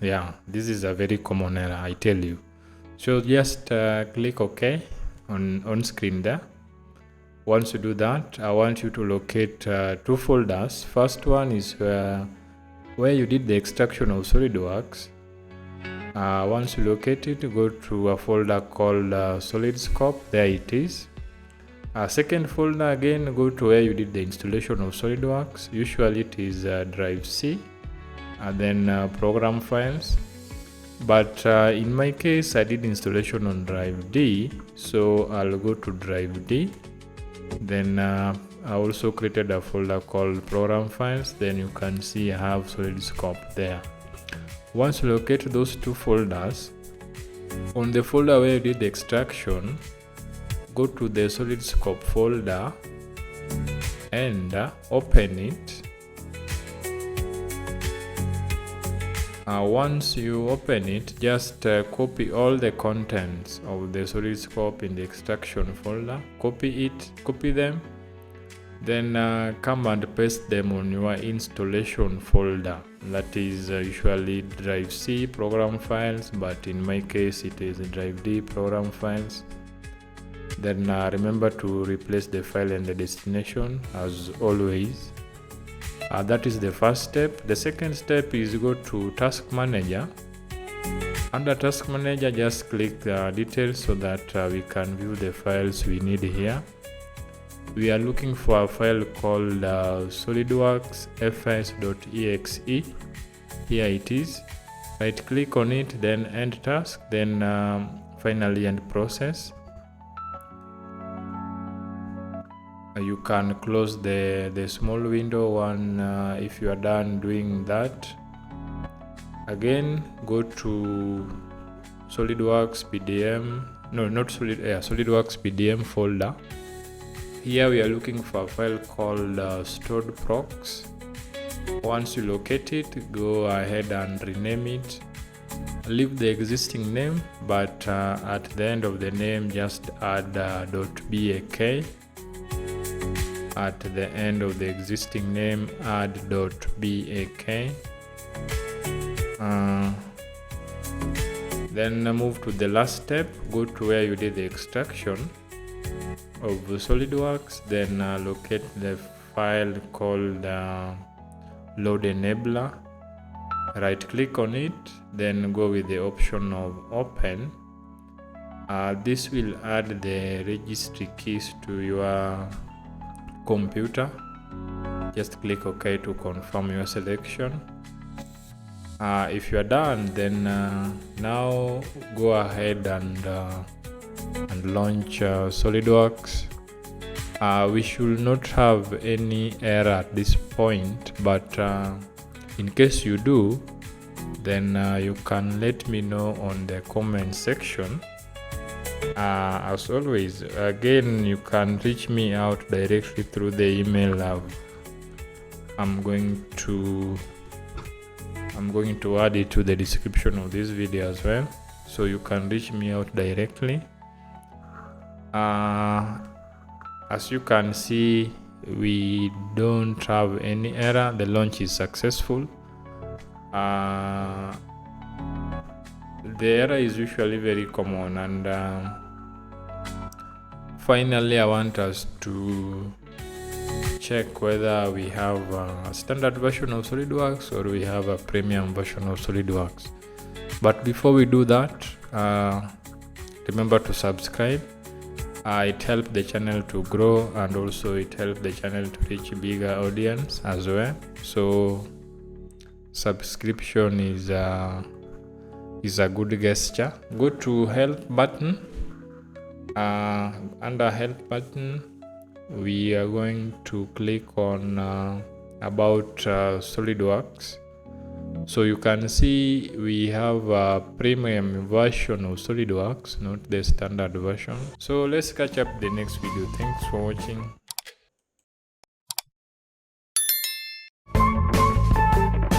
Yeah, this is a very common error, I tell you. So just click OK on screen there. Once you do that, I want you to locate two folders. First one is where you did the extraction of SolidWorks. Once you locate it, go to a folder called Solid Scope. There it is. Second folder, again, go to where you did the installation of SolidWorks. Usually it is drive C, and then program files. But in my case, I did installation on drive D, so I'll go to drive D. Then I also created a folder called program files. Then you can see I have SolidScope there. Once you locate those two folders, on the folder where you did the extraction, go to the SolidScope folder and open it. Once you open it, just copy all the contents of the SolidScope in the extraction folder. Copy them, then come and paste them on your installation folder. That is usually drive C, program files, but in my case it is drive D, program files. Then remember to replace the file and the destination as always. That is the first step. The second step is go to Task Manager. Under Task Manager, just click details so that we can view the files we need here. We are looking for a file called SolidWorks fs.exe. Here it is. Right click on it, then end task, then finally end process. You can close the small window one if you are done doing that. Again, go to SolidWorks PDM, SolidWorks PDM folder. Here we are looking for a file called stored procs. Once you locate it, go ahead and rename it. Leave the existing name, but at the end of the name just add .bak. At the end of the existing name, add .bak. Then move to the last step. Go to where you did the extraction of SolidWorks. Then locate the file called Load Enabler. Right click on it. Then go with the option of Open. This will add the registry keys to your computer. Just click OK to confirm your selection. If you are done, then now go ahead and launch SolidWorks. We should not have any error at this point, but in case you do, then you can let me know on the comment section. As always, again, you can reach me out directly through the email I'm going to add it to the description of this video as well, so you can reach me out directly. As you can see, we don't have any error. The launch is successful. The error is usually very common, and finally I want us to check whether we have a standard version of SolidWorks or we have a premium version of SolidWorks. But before we do that, remember to subscribe. It helps the channel to grow, and also it helps the channel to reach a bigger audience as well. So subscription is a good gesture. Go to help button. Under help button, we are going to click on about SolidWorks. So you can see we have a premium version of SolidWorks, not the standard version. So let's catch up the next video. Thanks for watching.